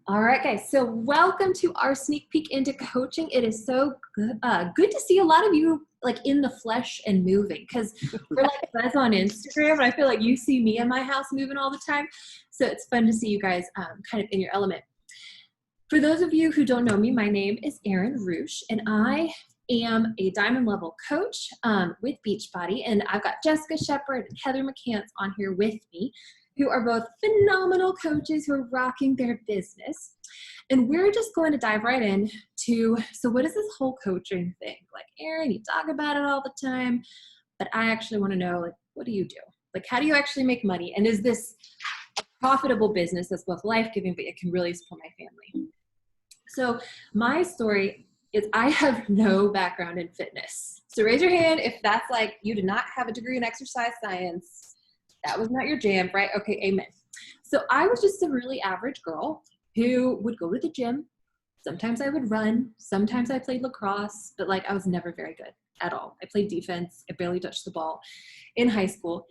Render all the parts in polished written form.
All right, guys. So welcome to our sneak peek into coaching. It is so good to see a lot of you like in the flesh and moving because we're like friends on Instagram, and I feel like you see me in my house moving all the time. So it's fun to see you guys kind of in your element. For those of you who don't know me, my name is Erin Roosh, and I am a diamond level coach with Beachbody, and I've got Jessica Shepard and Heather McCants on here with me, who are both phenomenal coaches who are rocking their business. And we're just going to dive right in to, so what is this whole coaching thing? Like, Erin, you talk about it all the time, but I actually want to know, like, what do you do? Like, how do you actually make money? And is this a profitable business that's both life-giving, but it can really support my family? So my story is I have no background in fitness. So raise your hand if that's like, you did not have a degree in exercise science. That was not your jam, right? Okay, amen. So I was just a really average girl who would go to the gym. Sometimes I would run. Sometimes I played lacrosse, but like I was never very good at all. I played defense. I barely touched the ball in high school.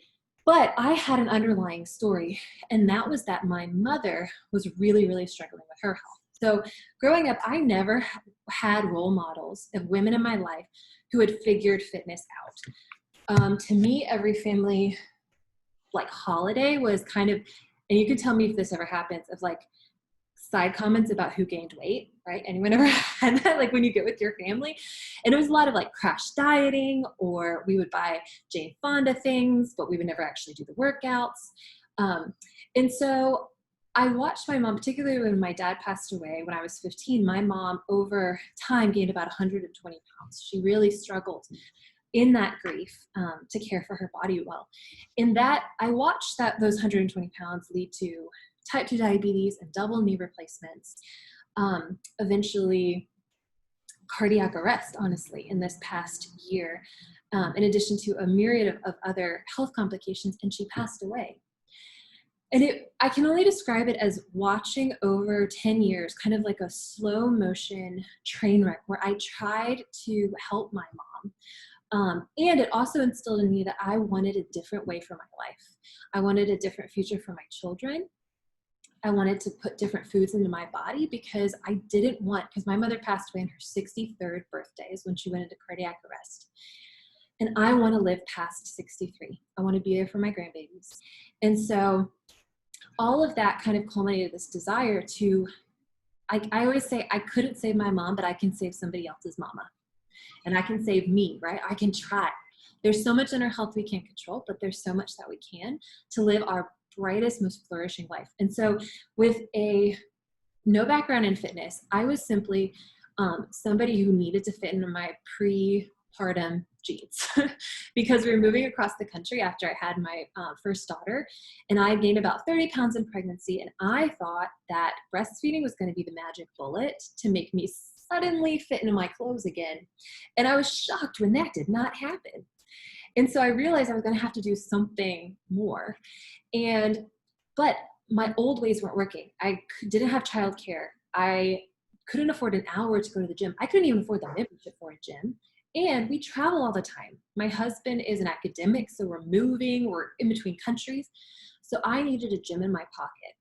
But I had an underlying story, and that was that my mother was really, really struggling with her health. So growing up, I never had role models of women in my life who had figured fitness out. To me, every family like holiday was kind of, and you can tell me if this ever happens, of like side comments about who gained weight, right? Anyone ever had that, like when you get with your family? And it was a lot of like crash dieting, or we would buy Jane Fonda things, but we would never actually do the workouts. And so I watched my mom, particularly when my dad passed away when I was 15, my mom over time gained about 120 pounds. She really struggled in that grief to care for her body well. In that, I watched those 120 pounds lead to type 2 diabetes and double knee replacements, eventually cardiac arrest, honestly, in this past year, in addition to a myriad of other health complications, and she passed away. And I can only describe it as watching over 10 years, kind of like a slow motion train wreck where I tried to help my mom. And it also instilled in me that I wanted a different way for my life. I wanted a different future for my children. I wanted to put different foods into my body because I didn't want, because my mother passed away on her 63rd birthday is when she went into cardiac arrest. And I want to live past 63. I want to be there for my grandbabies. And so all of that kind of culminated this desire to, I always say, I couldn't save my mom, but I can save somebody else's mama. And I can save me, right? I can try. There's so much in our health we can't control, but there's so much that we can to live our brightest, most flourishing life. And so with no background in fitness, I was simply somebody who needed to fit into my prepartum jeans because we were moving across the country after I had my first daughter, and I gained about 30 pounds in pregnancy, and I thought that breastfeeding was going to be the magic bullet to make me suddenly fit into my clothes again. And I was shocked when that did not happen. And so I realized I was going to have to do something more. But my old ways weren't working. I didn't have childcare. I couldn't afford an hour to go to the gym. I couldn't even afford the membership for a gym. And we travel all the time. My husband is an academic, so we're moving, we're in between countries. So I needed a gym in my pocket.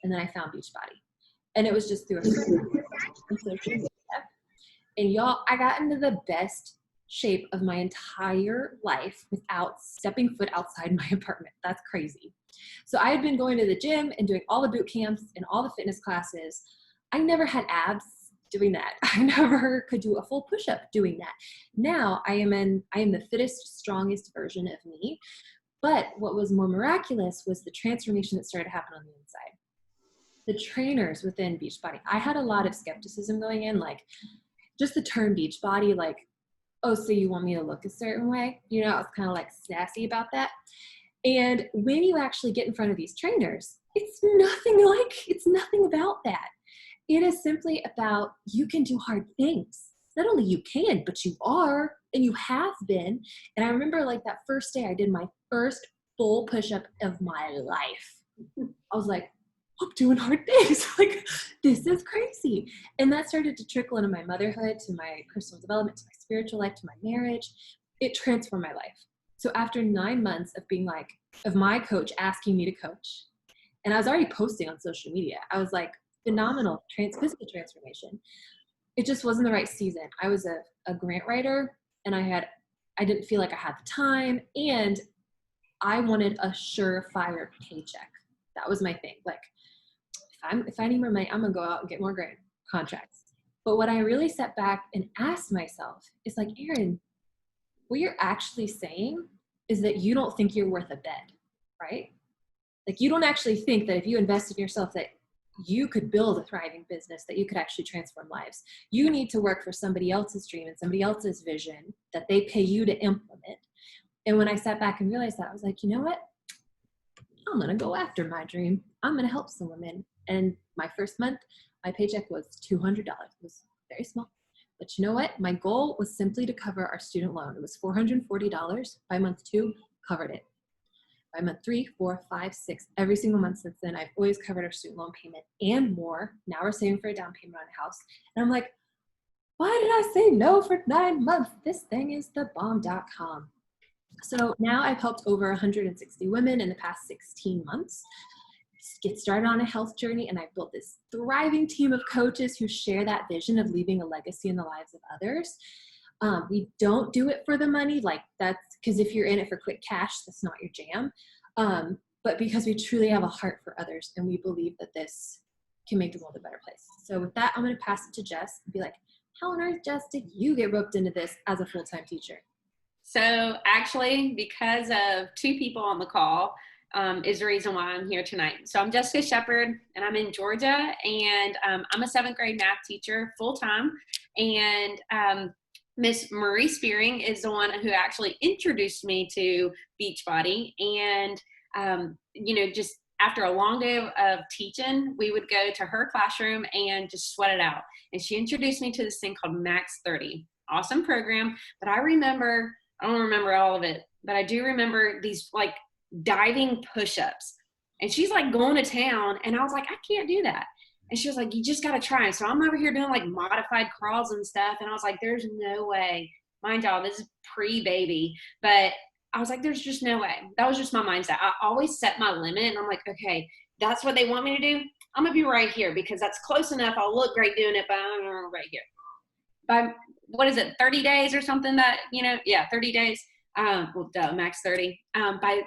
And then I found Beachbody. And it was just through a friend on social media. And y'all, I got into the best shape of my entire life without stepping foot outside my apartment. That's crazy. So I had been going to the gym and doing all the boot camps and all the fitness classes. I never had abs doing that. I never could do a full push-up doing that. Now I am the fittest, strongest version of me. But what was more miraculous was the transformation that started to happen on the inside. The trainers within Beachbody, I had a lot of skepticism going in, like just the term Beachbody, like, oh, so you want me to look a certain way? You know, I was kind of like sassy about that. And when you actually get in front of these trainers, it's nothing about that. It is simply about you can do hard things. Not only you can, but you are, and you have been. And I remember like that first day I did my first full push-up of my life. I was like, I'm doing hard things. Like, this is crazy. And that started to trickle into my motherhood, to my personal development, to my spiritual life, to my marriage. It transformed my life. So after 9 months of being like, of my coach asking me to coach, and I was already posting on social media, I was like, phenomenal physical transformation. It just wasn't the right season. I was a grant writer, and I didn't feel like I had the time, and I wanted a surefire paycheck. That was my thing. Like, if I need more money, I'm gonna go out and get more grant contracts. But what I really sat back and asked myself is like, Erin, what you're actually saying is that you don't think you're worth a bed, right? Like, you don't actually think that if you invest in yourself that you could build a thriving business, that you could actually transform lives. You need to work for somebody else's dream and somebody else's vision that they pay you to implement. And when I sat back and realized that, I was like, you know what? I'm going to go after my dream. I'm going to help some women. And my first month, my paycheck was $200. It was very small. But you know what? My goal was simply to cover our student loan. It was $440. By month 2, covered it. By month 3, 4, 5, 6, every single month since then, I've always covered our student loan payment and more. Now we're saving for a down payment on a house. And I'm like, why did I say no for 9 months? This thing is the bomb.com. So now I've helped over 160 women in the past 16 months get started on a health journey, and I've built this thriving team of coaches who share that vision of leaving a legacy in the lives of others. We don't do it for the money, like that's because if you're in it for quick cash, that's not your jam. But because we truly have a heart for others, and we believe that this can make the world a better place. So with that, I'm going to pass it to Jess and be like, how on earth, Jess, did you get roped into this as a full-time teacher? So actually, because of 2 people on the call, is the reason why I'm here tonight. So I'm Jessica Shepard, and I'm in Georgia, and I'm a 7th grade math teacher full-time. And Miss Marie Spearing is the one who actually introduced me to Beachbody. And, just after a long day of teaching, we would go to her classroom and just sweat it out. And she introduced me to this thing called Max 30. Awesome program. But I don't remember all of it, but I do remember these like diving push-ups. And she's like going to town, and I was like, I can't do that. And she was like, you just got to try. So I'm over here doing like modified crawls and stuff. And I was like, there's no way. Mind y'all, this is pre-baby. But I was like, there's just no way. That was just my mindset. I always set my limit, and I'm like, okay, that's what they want me to do. I'm going to be right here because that's close enough. I'll look great doing it, but I'm right here. By, what is it, 30 days or something 30 days. Max 30. By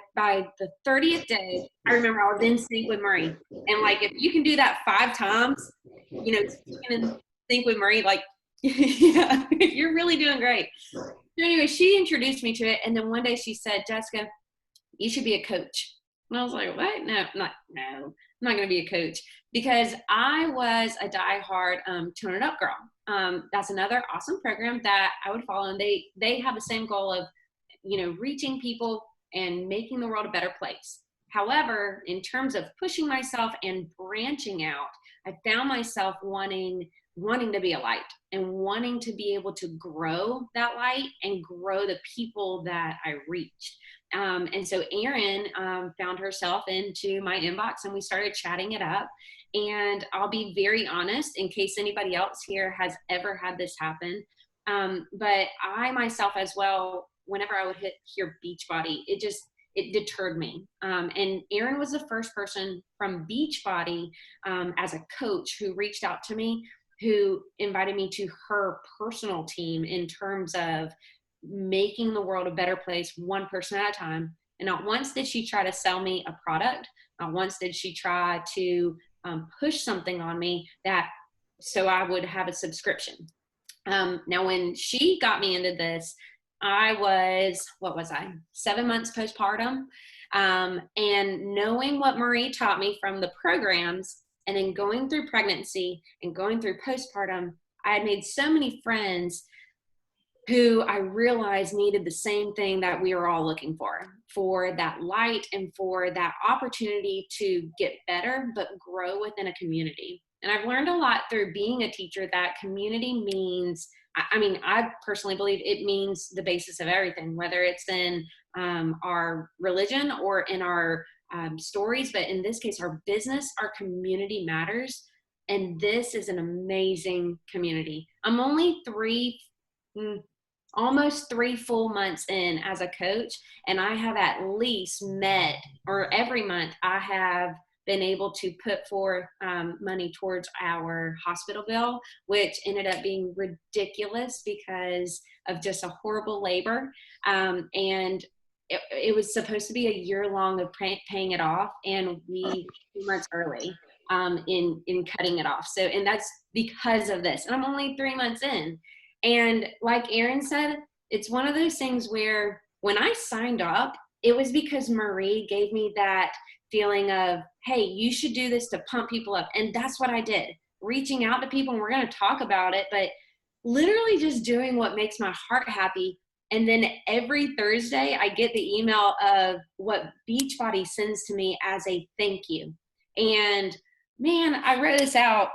the 30th day, I remember I was in sync with Marie. And like, if you can do that 5 times, you can in sync with Marie, like, yeah, you're really doing great. So anyway, she introduced me to it. And then one day she said, Jessica, you should be a coach. And I was like, what? No, I'm not going to be a coach, because I was a diehard Tone It Up girl. That's another awesome program that I would follow. And they have the same goal of, reaching people and making the world a better place. However, in terms of pushing myself and branching out, I found myself wanting to be a light and wanting to be able to grow that light and grow the people that I reached. And so Erin found herself into my inbox, and we started chatting it up. And I'll be very honest, in case anybody else here has ever had this happen. But I myself as well, whenever I would hear Beachbody, it deterred me. And Erin was the first person from Beachbody as a coach who reached out to me, who invited me to her personal team in terms of making the world a better place, one person at a time. And not once did she try to sell me a product. Not once did she try to push something on me so I would have a subscription. Now, when she got me into this, I was, 7 months postpartum. And knowing what Marie taught me from the programs, and then going through pregnancy and going through postpartum, I had made so many friends who I realized needed the same thing that we were all looking for that light and for that opportunity to get better, but grow within a community. And I've learned a lot through being a teacher that community means, I personally believe it means the basis of everything, whether it's in our religion or in our stories, but in this case, our business, our community matters. And this is an amazing community. I'm only almost 3 full months in as a coach, and I have at least met, or every month I have been able to put forth money towards our hospital bill, which ended up being ridiculous because of just a horrible labor. And it was supposed to be a year long of paying it off, and we 2 months early in cutting it off. So, and that's because of this. And I'm only 3 months in. And like Erin said, it's one of those things where when I signed up, it was because Marie gave me that feeling of, hey, you should do this to pump people up. And that's what I did, reaching out to people, and we're going to talk about it, but literally just doing what makes my heart happy. And then every Thursday, I get the email of what Beachbody sends to me as a thank you. And man, I wrote this out,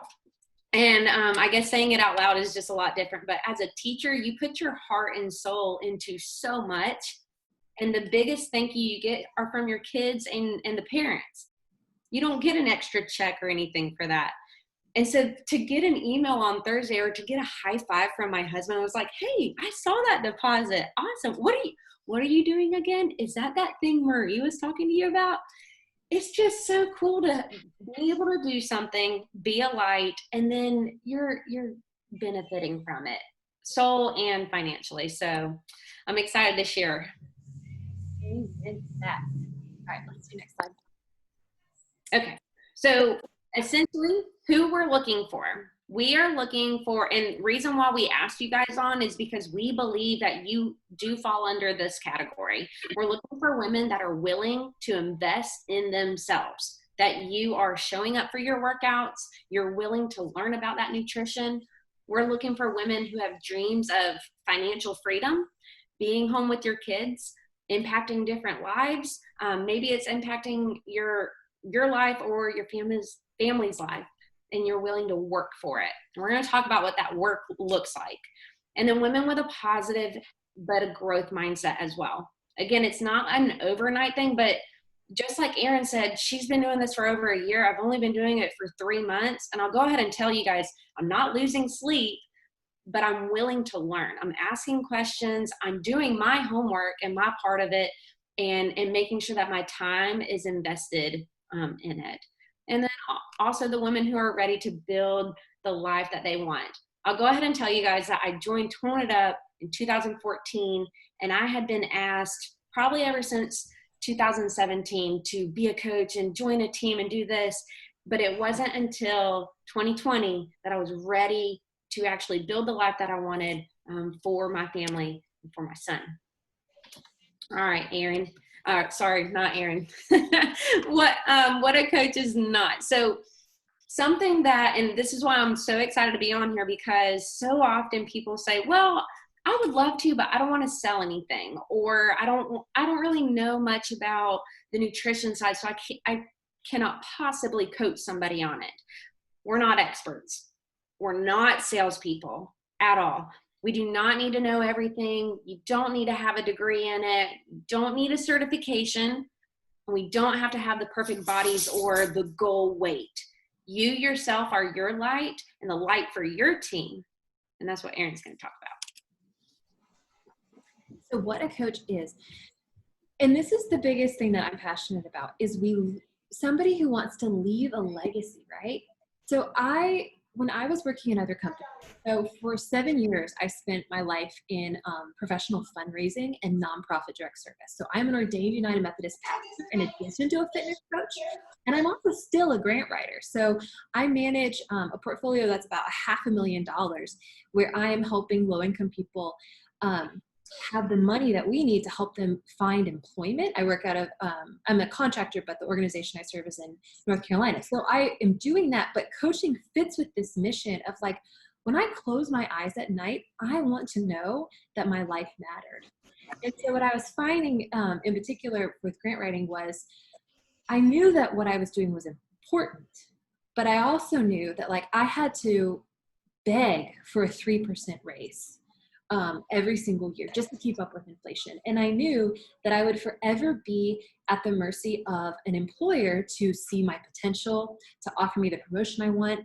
and I guess saying it out loud is just a lot different. But as a teacher, you put your heart and soul into so much. And the biggest thank you get are from your kids and the parents. You don't get an extra check or anything for that. And so to get an email on Thursday or to get a high five from my husband, I was like, hey, I saw that deposit. Awesome. What are you doing again? Is that thing Marie was talking to you about? It's just so cool to be able to do something, be a light, and then you're benefiting from it, soul and financially. So I'm excited to share. Amen to that. All right, let's do next slide. Okay, so essentially who we're looking for. We are looking for, and reason why we asked you guys on is because we believe that you do fall under this category. We're looking for women that are willing to invest in themselves, that you are showing up for your workouts, you're willing to learn about that nutrition. We're looking for women who have dreams of financial freedom, being home with your kids, impacting different lives. Maybe it's impacting your life or your family's life, and you're willing to work for it. And we're going to talk about what that work looks like. And then women with a positive but a growth mindset as well. Again, it's not an overnight thing, but just like Erin said, she's been doing this for over a year. I've only been doing it for 3 months. And I'll go ahead and tell you guys, I'm not losing sleep, but I'm willing to learn. I'm asking questions. I'm doing my homework and my part of it, and making sure that my time is invested in it. And then also the women who are ready to build the life that they want. I'll go ahead and tell you guys that I joined Tone It Up in 2014, and I had been asked probably ever since 2017 to be a coach and join a team and do this. But it wasn't until 2020 that I was ready to actually build the life that I wanted for my family and for my son. All right, Erin. Sorry, not Erin. What a coach is not. So something that, and this is why I'm so excited to be on here, because so often people say, well, I would love to, but I don't want to sell anything, or I don't really know much about the nutrition side, so I cannot possibly coach somebody on it. We're not experts. We're not salespeople at all. We do not need to know everything. You don't need to have a degree in it. You don't need a certification. And we don't have to have the perfect bodies or the goal weight. You yourself are your light and the light for your team. And that's what Erin's going to talk about. So what a coach is, and this is the biggest thing that I'm passionate about, is somebody who wants to leave a legacy, right? So when I was working in other companies, so for 7 years, I spent my life in professional fundraising and nonprofit direct service. So I'm an ordained United Methodist pastor in addition to a fitness coach, and I'm also still a grant writer. So I manage a portfolio that's about $500,000, where I am helping low-income people have the money that we need to help them find employment. I work out of, I'm a contractor, but the organization I serve is in North Carolina. So I am doing that, but coaching fits with this mission of like, when I close my eyes at night, I want to know that my life mattered. And so what I was finding in particular with grant writing was, I knew that what I was doing was important, but I also knew that like I had to beg for a 3% raise every single year just to keep up with inflation. And I knew that I would forever be at the mercy of an employer to see my potential, to offer me the promotion I want,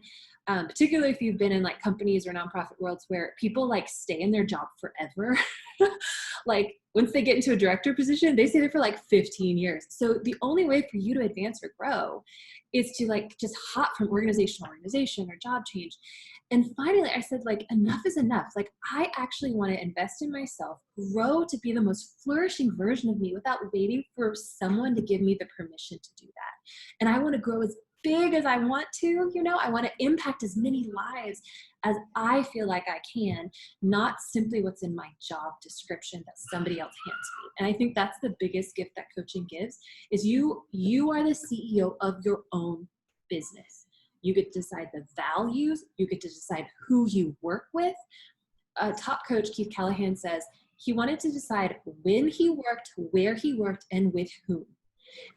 particularly if you've been in like companies or nonprofit worlds where people like stay in their job forever. Like once they get into a director position, they stay there for like 15 years. So the only way for you to advance or grow is to like just hop from organization to organization or job change. And finally, I said, like, enough is enough. Like, I actually want to invest in myself, grow to be the most flourishing version of me without waiting for someone to give me the permission to do that. And I want to grow as big as I want to, I want to impact as many lives as I feel like I can, not simply what's in my job description that somebody else hands me. And I think that's the biggest gift that coaching gives is you are the CEO of your own business. You get to decide the values, you get to decide who you work with. Top coach Keith Callahan says he wanted to decide when he worked, where he worked, and with whom.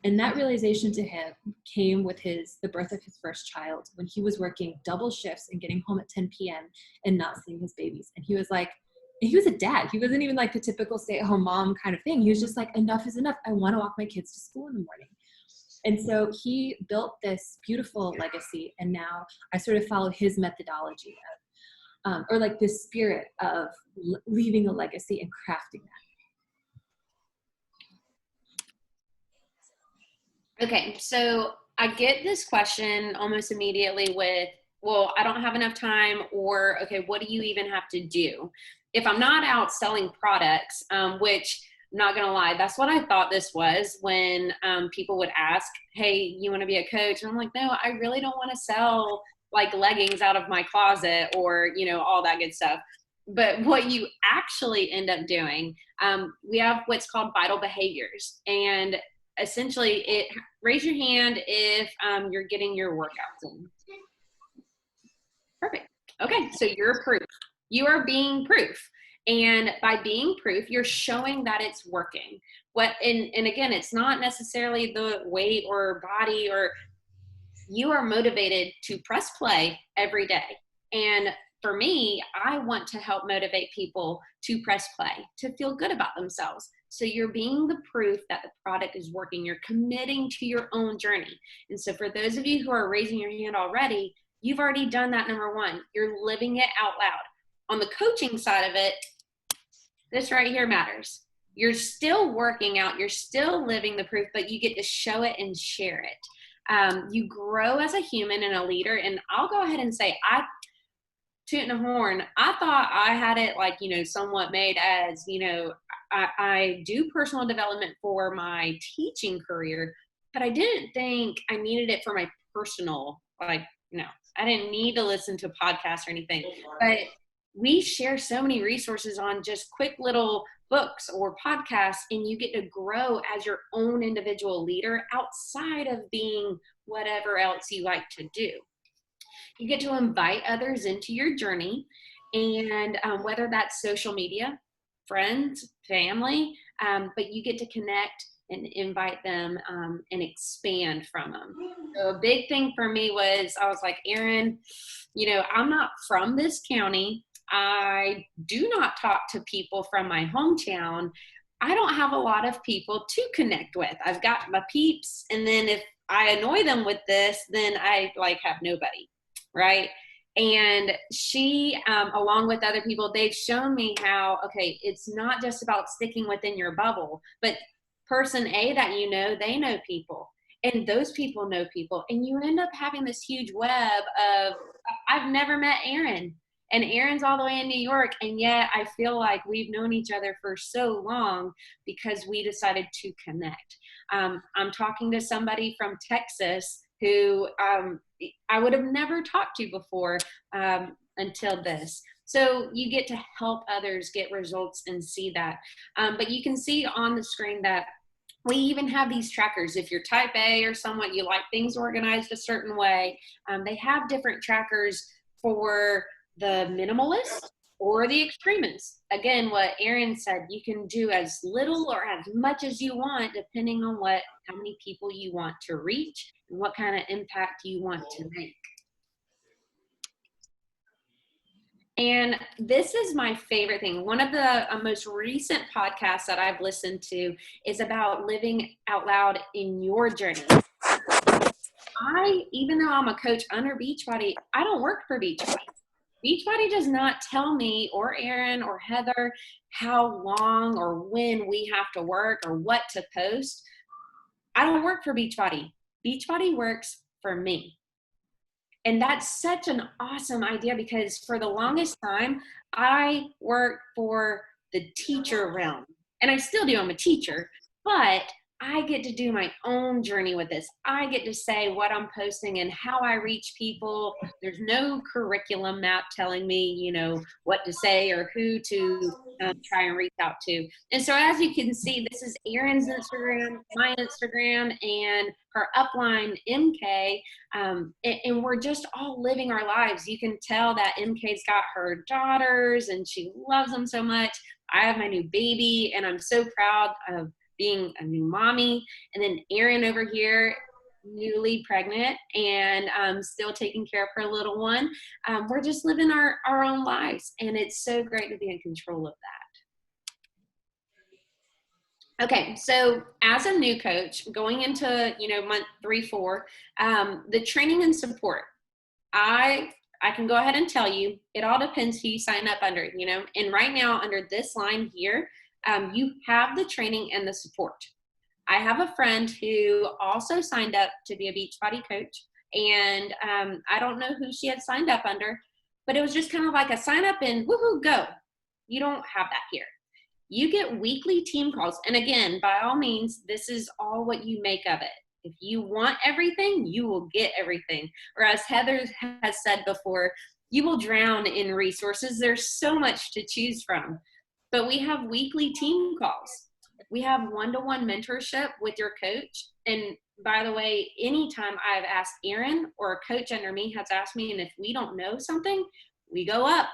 And that realization to him came with the birth of his first child, when he was working double shifts and getting home at 10 p.m. and not seeing his babies. And he was a dad. He wasn't even like the typical stay-at-home mom kind of thing. He was just like, enough is enough. I want to walk my kids to school in the morning. And so he built this beautiful legacy. And now I sort of follow his methodology of, or like this spirit of leaving a legacy and crafting that. Okay, so I get this question almost immediately with, well, I don't have enough time, or, okay, what do you even have to do? If I'm not out selling products, which I'm not gonna lie, that's what I thought this was when people would ask, hey, you wanna be a coach? And I'm like, no, I really don't wanna sell like leggings out of my closet or, all that good stuff. But what you actually end up doing, we have what's called vital behaviors. And essentially, raise your hand if you're getting your workouts in. Perfect. Okay, so you're proof. You are being proof. And by being proof, you're showing that it's working. And again, it's not necessarily the weight or body, or you are motivated to press play every day. And for me, I want to help motivate people to press play, to feel good about themselves. So you're being the proof that the product is working. You're committing to your own journey. And so for those of you who are raising your hand already, you've already done that, number one. You're living it out loud. On the coaching side of it, this right here matters. You're still working out. You're still living the proof, but you get to show it and share it. You grow as a human and a leader. And I'll go ahead and say, tooting a horn, I thought I had it like, somewhat made as, I do personal development for my teaching career, but I didn't think I needed it for my personal, I didn't need to listen to podcasts or anything. But we share so many resources on just quick little books or podcasts, and you get to grow as your own individual leader outside of being whatever else you like to do. You get to invite others into your journey, and whether that's social media, friends, family, but you get to connect and invite them and expand from them. So a big thing for me was, I was like, Erin, I'm not from this county. I do not talk to people from my hometown. I don't have a lot of people to connect with. I've got my peeps, and then if I annoy them with this, then I have nobody, right? And she, along with other people, they've shown me how, okay, it's not just about sticking within your bubble, but person A that they know people, and those people know people, and you end up having this huge web of, I've never met Erin, and Erin's all the way in New York, and yet I feel like we've known each other for so long because we decided to connect. I'm talking to somebody from Texas who I would have never talked to before until this. So you get to help others get results and see that. But you can see on the screen that we even have these trackers. If you're type A or someone, you like things organized a certain way, they have different trackers for the minimalist or the extremists. Again, what Erin said, you can do as little or as much as you want, depending on how many people you want to reach and what kind of impact you want to make. And this is my favorite thing. One of the most recent podcasts that I've listened to is about living out loud in your journey. Even though I'm a coach under Beachbody, I don't work for Beachbody. Beachbody does not tell me or Erin or Heather how long or when we have to work or what to post. I don't work for Beachbody. Beachbody works for me. And that's such an awesome idea, because for the longest time, I worked for the teacher realm. And I still do, I'm a teacher, but I get to do my own journey with this. I get to say what I'm posting and how I reach people. There's no curriculum map telling me, you know, what to say or who to try and reach out to. And so as you can see, this is Erin's Instagram, my Instagram, and her upline, MK. And we're just all living our lives. You can tell that MK's got her daughters and she loves them so much. I have my new baby and I'm so proud of being a new mommy. And then Erin over here, newly pregnant and still taking care of her little one. We're just living our own lives, and it's so great to be in control of that. Okay, so as a new coach going into, you know, month 3, 4, the training and support, I can go ahead and tell you, it all depends who you sign up under, you know, and right now under this line here, you have the training and the support. I have a friend who also signed up to be a Beachbody coach, and I don't know who she had signed up under, but it was just kind of like a sign up and woohoo, go. You don't have that here. You get weekly team calls. And again, by all means, this is all what you make of it. If you want everything, you will get everything. Or as Heather has said before, you will drown in resources. There's so much to choose from. But we have weekly team calls. We have one-to-one mentorship with your coach. And by the way, anytime I've asked Erin or a coach under me has asked me, and if we don't know something, we go up.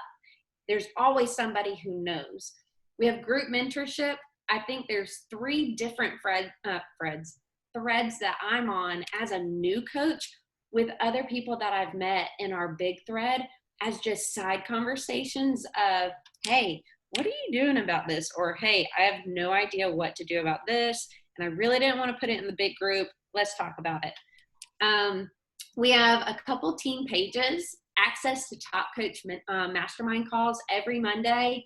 There's always somebody who knows. We have group mentorship. I think there's 3 different threads that I'm on as a new coach with other people that I've met in our big thread as just side conversations of, hey, what are you doing about this? Or, hey, I have no idea what to do about this, and I really didn't want to put it in the big group. Let's talk about it. We have a couple team pages, access to Top Coach mastermind calls every Monday.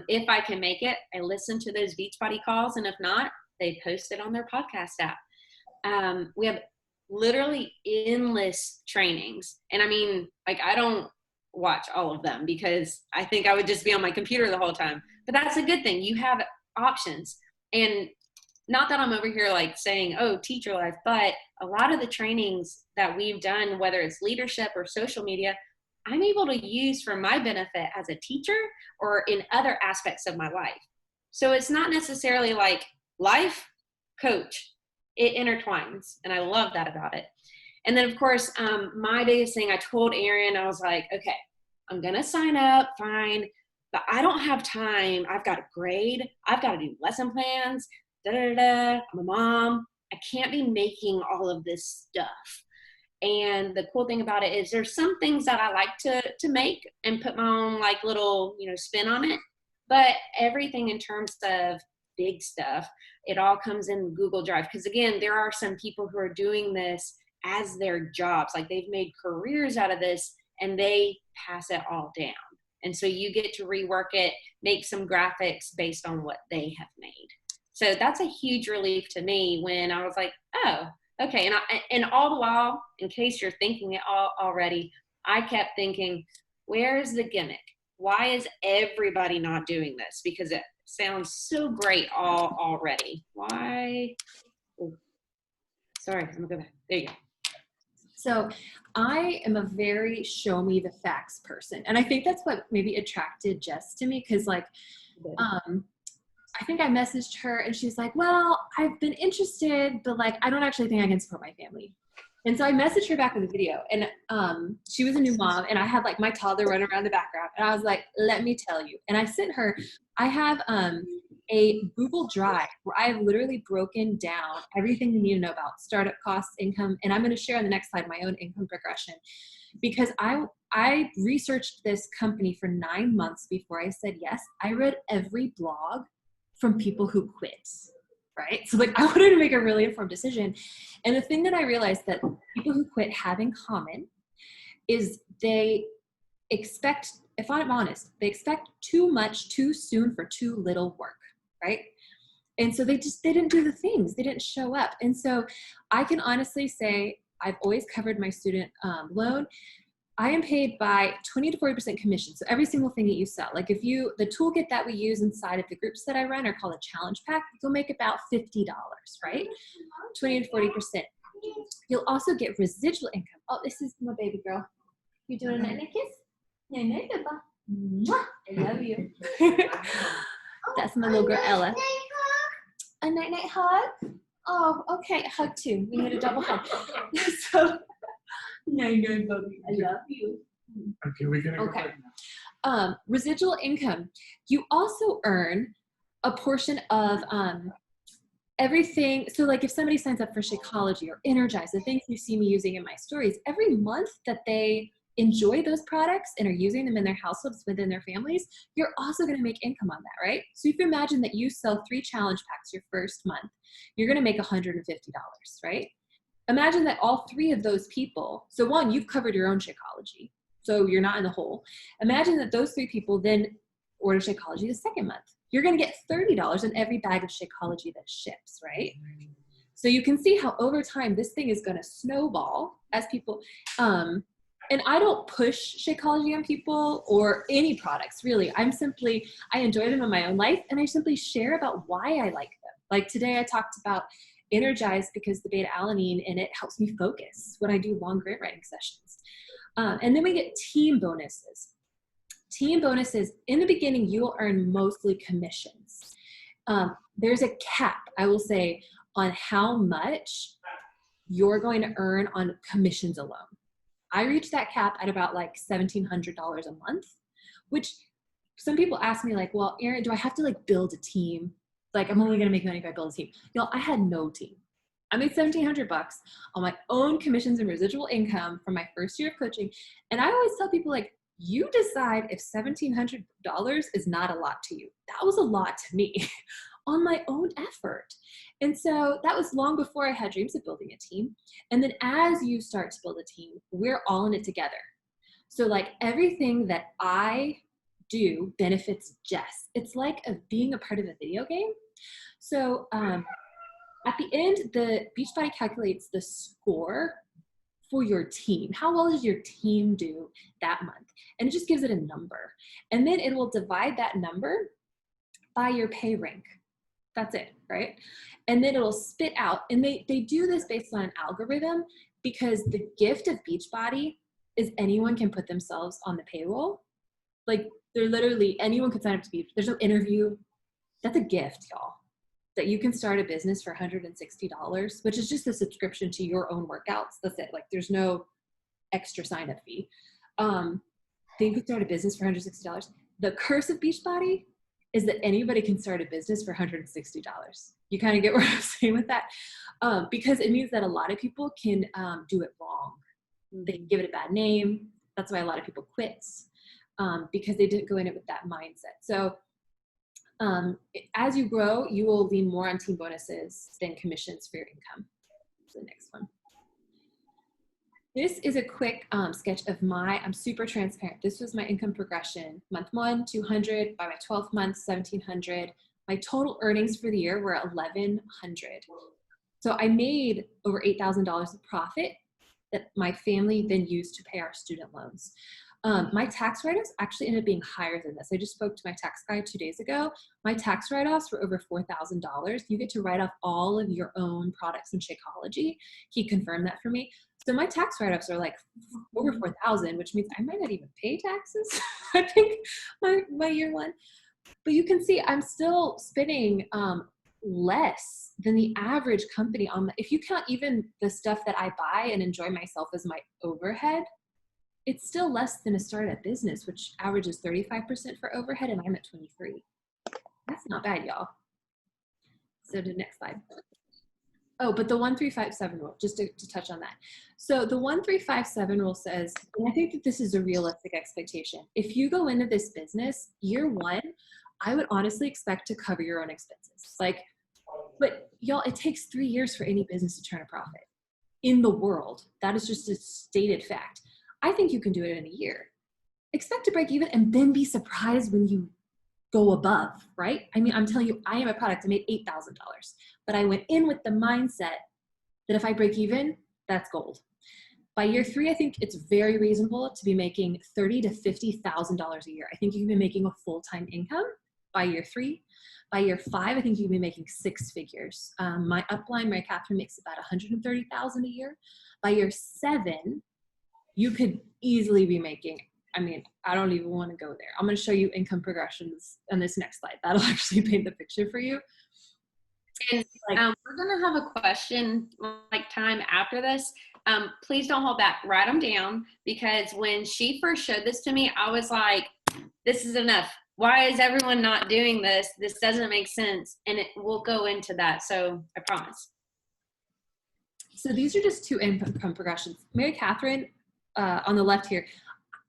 If I can make it, I listen to those Beachbody calls, and if not, they post it on their podcast app. We have literally endless trainings. And I mean, like, I don't watch all of them because I think I would just be on my computer the whole time. But that's a good thing. You have options. And not that I'm over here like saying, oh, teacher life, but a lot of the trainings that we've done, whether it's leadership or social media, I'm able to use for my benefit as a teacher or in other aspects of my life. So it's not necessarily like life, coach. It intertwines. And I love that about it. And then, of course, my biggest thing, I told Erin, I was like, okay, I'm going to sign up, fine, but I don't have time. I've got a grade. I've got to do lesson plans. I'm a mom. I can't be making all of this stuff. And the cool thing about it is there's some things that I like to make and put my own like little, you know, spin on it. But everything in terms of big stuff, it all comes in Google Drive. Because again, there are some people who are doing this as their jobs, like they've made careers out of this and they pass it all down. And so you get to rework it, make some graphics based on what they have made. So that's a huge relief to me when I was like, oh, okay. And all the while, in case you're thinking it all already, I kept thinking, where is the gimmick? Why is everybody not doing this? Because it sounds so great already. Why? Oh, sorry, I'm gonna go back. There you go. So I am a very show me the facts person. And I think that's what maybe attracted Jess to me. Cause like, I think I messaged her and she's like, well, I've been interested, but like, I don't actually think I can support my family. And so I messaged her back with a video, and she was a new mom, and I had like my toddler running around the background, and I was like, let me tell you. And I sent her, I have a Google Drive where I've literally broken down everything you need to know about startup costs, income, and I'm going to share on the next slide my own income progression, because I researched this company for 9 months before I said yes. I read every blog from people who quit. Right? So like I wanted to make a really informed decision. And the thing that I realized that people who quit have in common is they expect, if I'm honest, they expect too much too soon for too little work, right? And so they didn't do the things, they didn't show up. And so I can honestly say I've always covered my student loan. I am paid by 20 to 40% commission. So every single thing that you sell, like if you, the toolkit that we use inside of the groups that I run are called a challenge pack, you'll make about $50, right? 20 to 40%. You'll also get residual income. Oh, this is my baby girl. You doing a night night kiss? Night night, Papa. Mwah. I love you. That's my little girl, Ella. A night night hug? Oh, okay, hug too. We need a double hug. So, night night, baby. I love you. Okay, we can. Okay. Residual income. You also earn a portion of everything. So like if somebody signs up for Shakeology or Energize, the things you see me using in my stories, every month that they enjoy those products and are using them in their households within their families, you're also going to make income on that, right? So if you imagine that you sell 3 challenge packs your first month, you're going to make $150, right? Imagine that all 3 of those people, so one, you've covered your own Shakeology, so you're not in the hole. Imagine that those 3 people then order Shakeology the second month. You're going to get $30 in every bag of Shakeology that ships, right? So you can see how over time this thing is going to snowball as people, and I don't push Shakeology on people or any products, really. I enjoy them in my own life, and I simply share about why I like them. Like today I talked about Energize because the beta-alanine in it helps me focus when I do long grant writing sessions. And then we get team bonuses. Team bonuses, in the beginning, you will earn mostly commissions. There's a cap, I will say, on how much you're going to earn on commissions alone. I reached that cap at about like $1,700 a month, which some people ask me like, well, Erin, do I have to like build a team? Like I'm only going to make money if I build a team. I had no team. I made $1,700 on my own commissions and residual income from my first year of coaching. And I always tell people like, you decide if $1,700 is not a lot to you. That was a lot to me on my own effort. And so that was long before I had dreams of building a team. And then as you start to build a team, we're all in it together. So like everything that I do benefits Jess. It's like being a part of a video game. So at the end, the Beachbody calculates the score for your team. How well does your team do that month? And it just gives it a number. And then it will divide that number by your pay rank. That's it, right? And then it'll spit out, and they do this based on an algorithm because the gift of Beachbody is anyone can put themselves on the payroll. Like they're literally, anyone could sign up to be, there's no interview. That's a gift, y'all. That you can start a business for $160, which is just a subscription to your own workouts. That's it. Like there's no extra sign up fee. Then you can start a business for $160. The curse of Beachbody is that anybody can start a business for $160. You kind of get what I'm saying with that? Because it means that a lot of people can do it wrong. They can give it a bad name. That's why a lot of people quit because they didn't go in it with that mindset. So as you grow, you will lean more on team bonuses than commissions for your income. The next one. This is a quick sketch of I'm super transparent. This was my income progression. Month 1, 200, by my 12th month, 1,700. My total earnings for the year were 1,100. So I made over $8,000 of profit that my family then used to pay our student loans. My tax write-offs actually ended up being higher than this. I just spoke to my tax guy 2 days ago. My tax write-offs were over $4,000. You get to write off all of your own products in Shakeology. He confirmed that for me. So my tax write-offs are like over $4,000, which means I might not even pay taxes. I think my year 1. But you can see I'm still spending less than the average company on if you count even the stuff that I buy and enjoy myself as my overhead, it's still less than a startup business, which averages 35% for overhead, and I'm at 23. That's not bad, y'all. So the next slide. Oh, but the 1357 rule, just to touch on that. So the 1357 rule says, and I think that this is a realistic expectation. If you go into this business, year 1, I would honestly expect to cover your own expenses. But y'all, it takes 3 years for any business to turn a profit in the world. That is just a stated fact. I think you can do it in a year. expect to break even and then be surprised when you go above, right? I mean, I'm telling you, I am a product. I made $8,000, but I went in with the mindset that if I break even, that's gold. By year 3, I think it's very reasonable to be making $30,000 to $50,000 a year. I think you can be making a full-time income by year 3. By year 5, I think you can be making 6 figures. My upline, Mary Catherine, makes about $130,000 a year. By year 7, you could easily be making, I mean, I don't even want to go there. I'm going to show you income progressions on this next slide. That'll actually paint the picture for you. And we're going to have a question like time after this. Please don't hold back. Write them down, because when she first showed this to me, I was like, this is enough. Why is everyone not doing this? This doesn't make sense. And we'll go into that. So I promise. So these are just 2 income progressions. Mary Catherine, on the left here,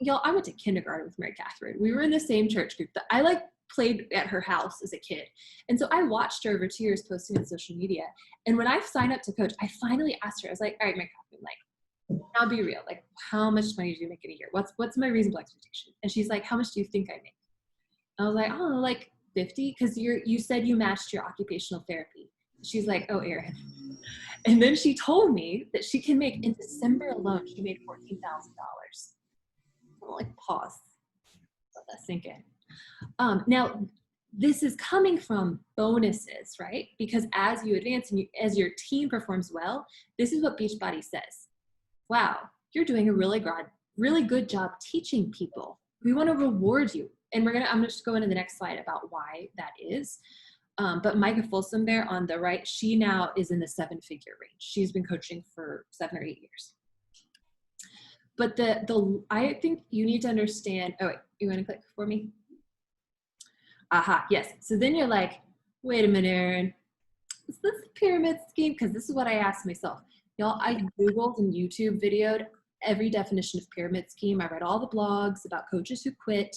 y'all, I went to kindergarten with Mary Catherine. We were in the same church group. I like played at her house as a kid. And so I watched her over 2 years posting on social media. And when I signed up to coach, I finally asked her, I was like, all right, Mary Catherine, like, I'll be real. Like, how much money do you make in a year? What's my reasonable expectation? And she's like, how much do you think I make? I was like, oh, like 50, because you said you matched your occupational therapy. She's like, oh, Erin. And then she told me that she can make, in December alone, she made $14,000. I'm like, pause. Let that sink in. Now, this is coming from bonuses, right? Because as you advance and as your team performs well, this is what Beachbody says. Wow, you're doing a really good job teaching people. We want to reward you. And I'm just going to the next slide about why that is. But Micah Folsom there on the right, she now is in the 7-figure range. She's been coaching for 7 or 8 years. But I think you need to understand, oh wait, you want to click for me? Aha, yes. So then you're like, wait a minute, Erin, is this a pyramid scheme? Because this is what I asked myself. Y'all, I Googled and YouTube videoed every definition of pyramid scheme. I read all the blogs about coaches who quit.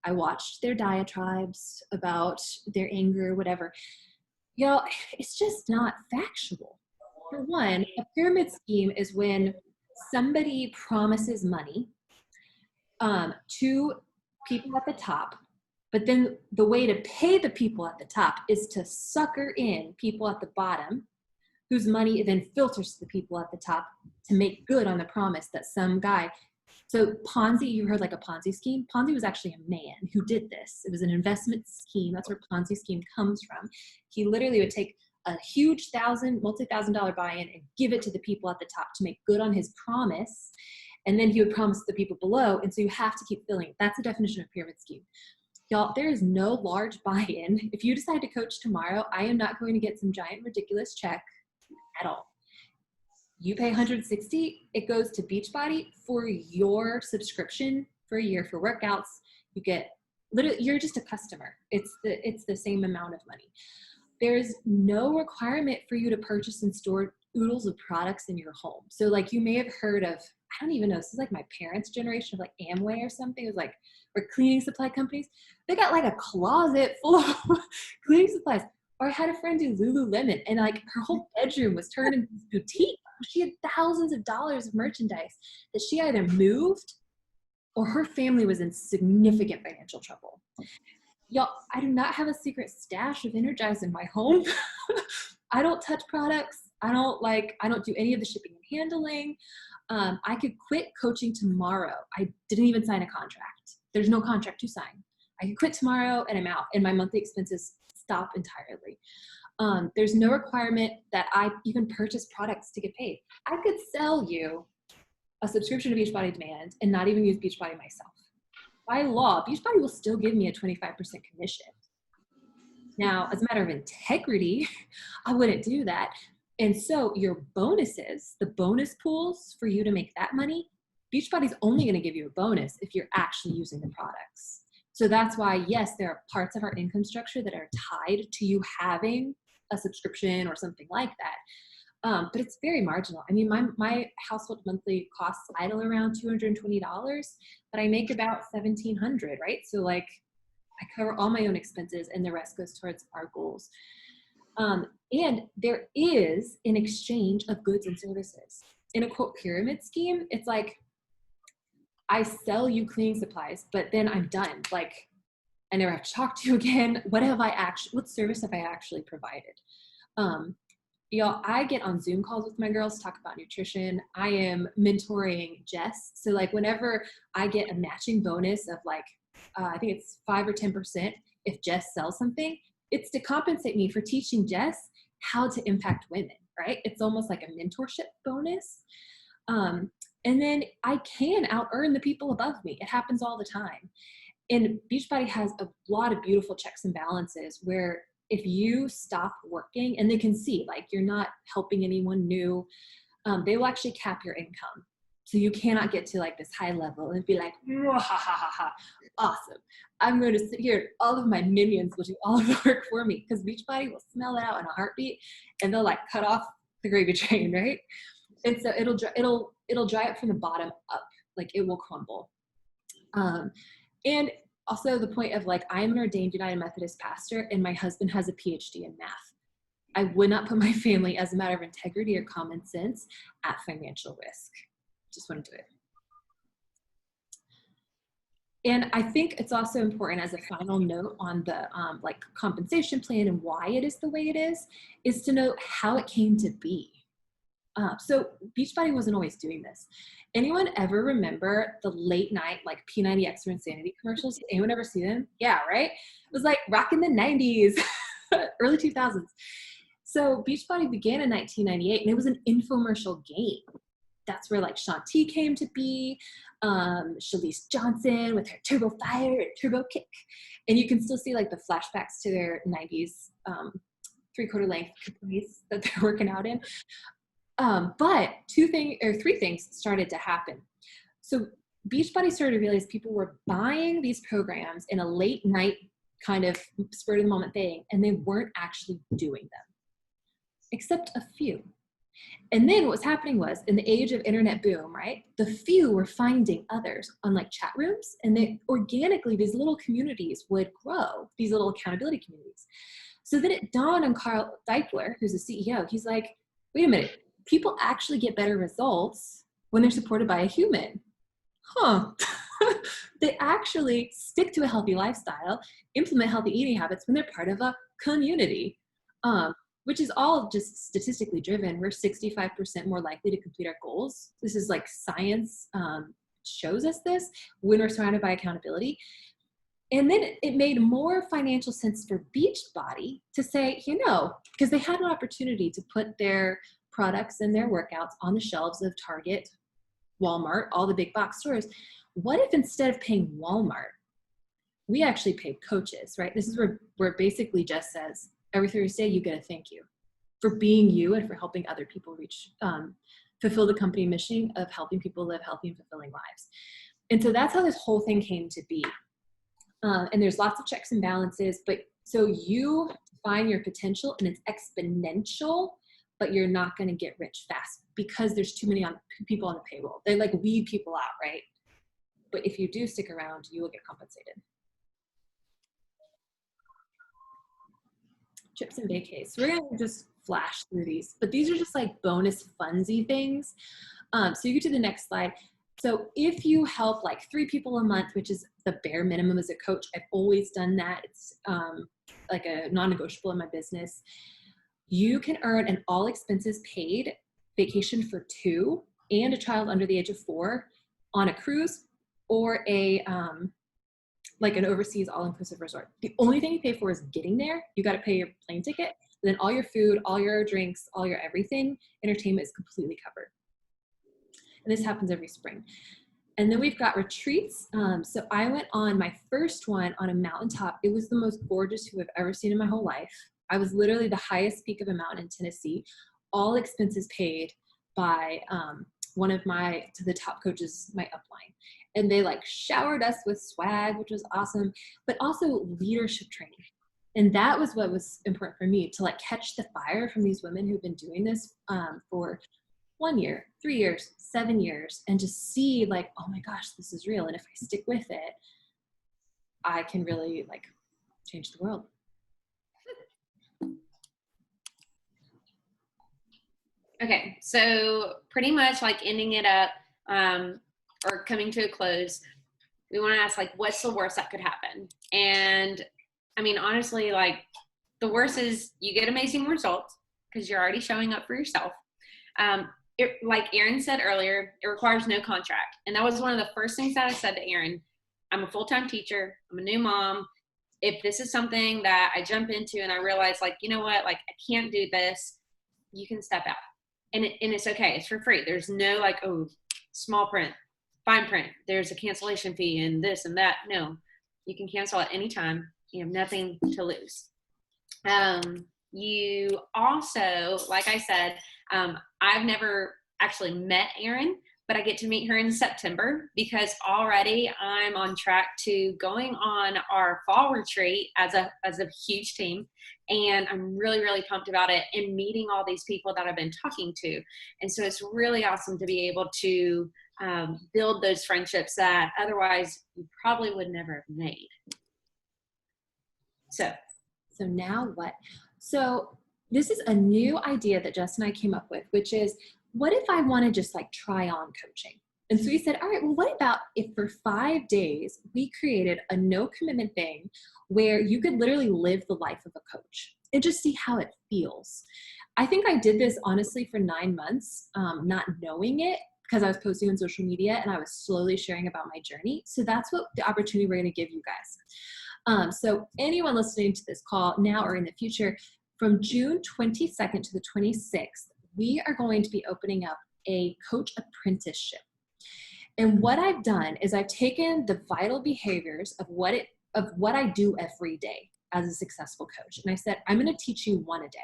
I watched their diatribes about their anger, whatever. Y'all, it's just not factual. For one, a pyramid scheme is when somebody promises money to people at the top, but then the way to pay the people at the top is to sucker in people at the bottom, whose money then filters to the people at the top to make good on the promise that some guy. So Ponzi, you heard like a Ponzi scheme. Ponzi was actually a man who did this. It was an investment scheme. That's where Ponzi scheme comes from. He literally would take a huge multi-thousand-dollar buy-in and give it to the people at the top to make good on his promise. And then he would promise the people below. And so you have to keep filling. That's the definition of pyramid scheme. Y'all, there is no large buy-in. If you decide to coach tomorrow, I am not going to get some giant ridiculous check at all. You pay $160, it goes to Beachbody for your subscription for a year for workouts. You get literally, you're just a customer. It's the same amount of money. There's no requirement for you to purchase and store oodles of products in your home. So like you may have heard of, I don't even know, this is like my parents' generation of like Amway or something. It was like, or cleaning supply companies. They got like a closet full of cleaning supplies. Or I had a friend do Lululemon, and like her whole bedroom was turned into this boutique. She had thousands of dollars of merchandise that she either moved or her family was in significant financial trouble. Y'all, I do not have a secret stash of Energize in my home. I don't touch products. I don't do any of the shipping and handling. I could quit coaching tomorrow. I didn't even sign a contract. There's no contract to sign. I could quit tomorrow and I'm out, and my monthly expenses stop entirely. There's no requirement that I even purchase products to get paid. I could sell you a subscription to Beachbody Demand and not even use Beachbody myself. By law, Beachbody will still give me a 25% commission. Now, as a matter of integrity, I wouldn't do that. And so your bonuses, the bonus pools for you to make that money, Beachbody's only going to give you a bonus if you're actually using the products. So that's why, yes, there are parts of our income structure that are tied to you having a subscription or something like that. But it's very marginal. I mean, my household monthly costs idle around $220, but I make about $1,700, right? So like I cover all my own expenses and the rest goes towards our goals. And there is an exchange of goods and services. In a quote pyramid scheme, it's like I sell you cleaning supplies, but then I'm done. Like, I never have to talk to you again. What service have I actually provided? Y'all, I get on Zoom calls with my girls to talk about nutrition. I am mentoring Jess. So like whenever I get a matching bonus of like, I think it's 5 or 10% if Jess sells something, it's to compensate me for teaching Jess how to impact women, right? It's almost like a mentorship bonus. And then I can out earn the people above me. It happens all the time. And Beachbody has a lot of beautiful checks and balances where if you stop working and they can see like you're not helping anyone new, they will actually cap your income. So you cannot get to like this high level and be like, ha ha ha ha, awesome. I'm going to sit here. All of my minions will do all of the work for me because Beachbody will smell it out in a heartbeat and they'll like cut off the gravy train, right? And so it'll dry up from the bottom up, like it will crumble. And also the point of like, I'm an ordained United Methodist pastor and my husband has a PhD in math. I would not put my family as a matter of integrity or common sense at financial risk. Just wouldn't do it. And I think it's also important as a final note on the like compensation plan and why it is the way it is to note how it came to be. So Beachbody wasn't always doing this. Anyone ever remember the late night like P90X or Insanity commercials? Did anyone ever see them? Yeah, right? It was like rocking the 90s, early 2000s. So Beachbody began in 1998 and it was an infomercial game. That's where like Shaun T came to be, Shalise Johnson with her Turbo Fire and Turbo Kick. And you can still see like the flashbacks to their 90s 3/4 length capris that they're working out in. But three things started to happen. So Beachbody started to realize people were buying these programs in a late night kind of spur of the moment thing, and they weren't actually doing them, except a few. And then what was happening was in the age of internet boom, right? The few were finding others on like chat rooms, and they organically, these little communities would grow, these little accountability communities. So then it dawned on Carl Deichler, who's the CEO. He's like, wait a minute, people actually get better results when they're supported by a human. They actually stick to a healthy lifestyle, implement healthy eating habits when they're part of a community, which is all just statistically driven. We're 65% more likely to complete our goals. This is like science shows us this when we're surrounded by accountability. And then it made more financial sense for Beachbody to say, because they had an opportunity to put their products and their workouts on the shelves of Target, Walmart, all the big box stores. What if instead of paying Walmart, we actually paid coaches, right? This is where basically Jess says, every Thursday you get a thank you for being you and for helping other people fulfill the company mission of helping people live healthy and fulfilling lives. And so that's how this whole thing came to be. And there's lots of checks and balances, but so you define your potential and it's exponential, but you're not going to get rich fast because there's too many people on the payroll. They like weed people out, right? But if you do stick around, you will get compensated. Chips and vacay. So we're going to just flash through these, but these are just like bonus funsy things. So you get to the next slide. So if you help like 3 people a month, which is the bare minimum as a coach, I've always done that. It's like a non-negotiable in my business. You can earn an all expenses paid vacation for 2 and a child under the age of 4 on a cruise or like an overseas all-inclusive resort. The only thing you pay for is getting there. You got to pay your plane ticket. And then all your food, all your drinks, all your everything, entertainment is completely covered. And this happens every spring. And then we've got retreats. So I went on my first one on a mountaintop. It was the most gorgeous view I've ever seen in my whole life. I was literally the highest peak of a mountain in Tennessee, all expenses paid by one of the top coaches, my upline. And they like showered us with swag, which was awesome, but also leadership training. And that was what was important for me, to like catch the fire from these women who've been doing this for 1 year, 3 years, 7 years, and just see like, oh my gosh, this is real. And if I stick with it, I can really like change the world. Okay, so pretty much like ending it up, or coming to a close, we want to ask, like, what's the worst that could happen? And I mean, honestly, like, the worst is you get amazing results because you're already showing up for yourself. Like Erin said earlier, it requires no contract. And that was one of the first things that I said to Erin. I'm a full-time teacher. I'm a new mom. If this is something that I jump into and I realize, like, you know what, like, I can't do this, you can step out. And it's okay. It's for free. There's no, like, oh, small print, fine print. There's a cancellation fee and this and that. No, you can cancel at any time. You have nothing to lose. You also, like I said, I've never actually met Erin, but I get to meet her in September because already I'm on track to going on our fall retreat as a huge team. And I'm really, really pumped about it and meeting all these people that I've been talking to. And so it's really awesome to be able to build those friendships that otherwise you probably would never have made. So now what? So this is a new idea that Jess and I came up with, which is, what if I want to just like try on coaching? And so we said, all right, well, what about if for 5 days we created a no commitment thing where you could literally live the life of a coach and just see how it feels? I think I did this honestly for 9 months, not knowing it, because I was posting on social media and I was slowly sharing about my journey. So that's what the opportunity we're going to give you guys. So anyone listening to this call now or in the future, from June 22nd to the 26th, we are going to be opening up a coach apprenticeship. And what I've done is I've taken the vital behaviors of what I do every day as a successful coach. And I said, I'm going to teach you one a day.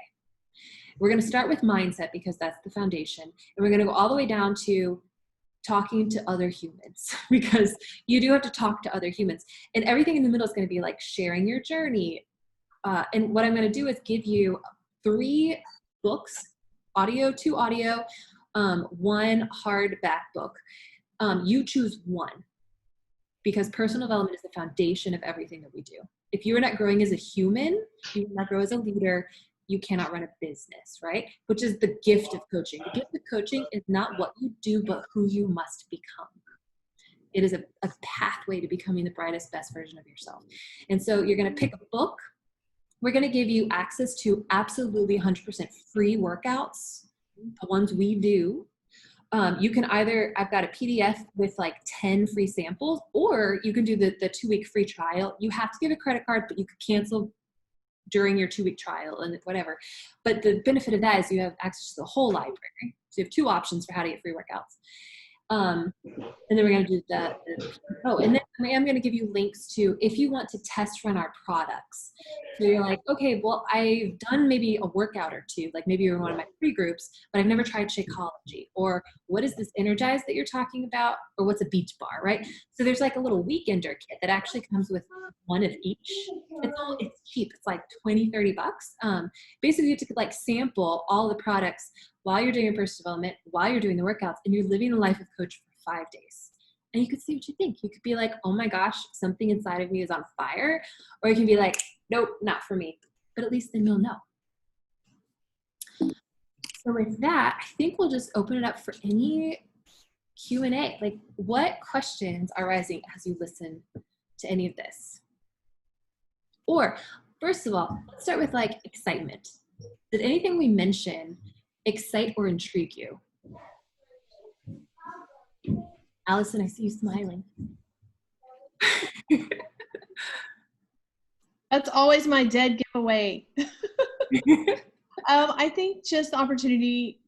We're going to start with mindset because that's the foundation. And we're going to go all the way down to talking to other humans, because you do have to talk to other humans. And everything in the middle is going to be like sharing your journey. And what I'm going to do is give you 3 books, two audio, 1 hardback book. You choose one, because personal development is the foundation of everything that we do. If you are not growing as a human, you will not grow as a leader, you cannot run a business, right? Which is the gift of coaching. The gift of coaching is not what you do, but who you must become. It is a pathway to becoming the brightest, best version of yourself. And so you're going to pick a book. We're going to give you access to absolutely 100% free workouts, the ones we do. You can either, I've got a PDF with like 10 free samples, or you can do the 2-week free trial. You have to give a credit card, but you could cancel during your 2-week trial and whatever. But the benefit of that is you have access to the whole library. So you have 2 options for how to get free workouts. And then we're going to do and then I am going to give you links to, if you want to test run our products. So you're like, okay, well, I've done maybe a workout or 2, like maybe you're in one of my free groups, but I've never tried Shakeology, or what is this Energize that you're talking about, or what's a beach bar, right? So there's like a little weekender kit that actually comes with 1 of each. It's cheap. It's like $20-$30. Basically you have to like sample all the products while you're doing your personal development, while you're doing the workouts, and you're living the life of coach for 5 days. And you could see what you think. You could be like, oh my gosh, something inside of me is on fire. Or you can be like, nope, not for me. But at least then you'll know. So with that, I think we'll just open it up for any Q&A. Like, what questions are rising as you listen to any of this? Or first of all, let's start with like excitement. Did anything we mention excite or intrigue you? Allison, I see you smiling. That's always my dead giveaway. I think just the opportunity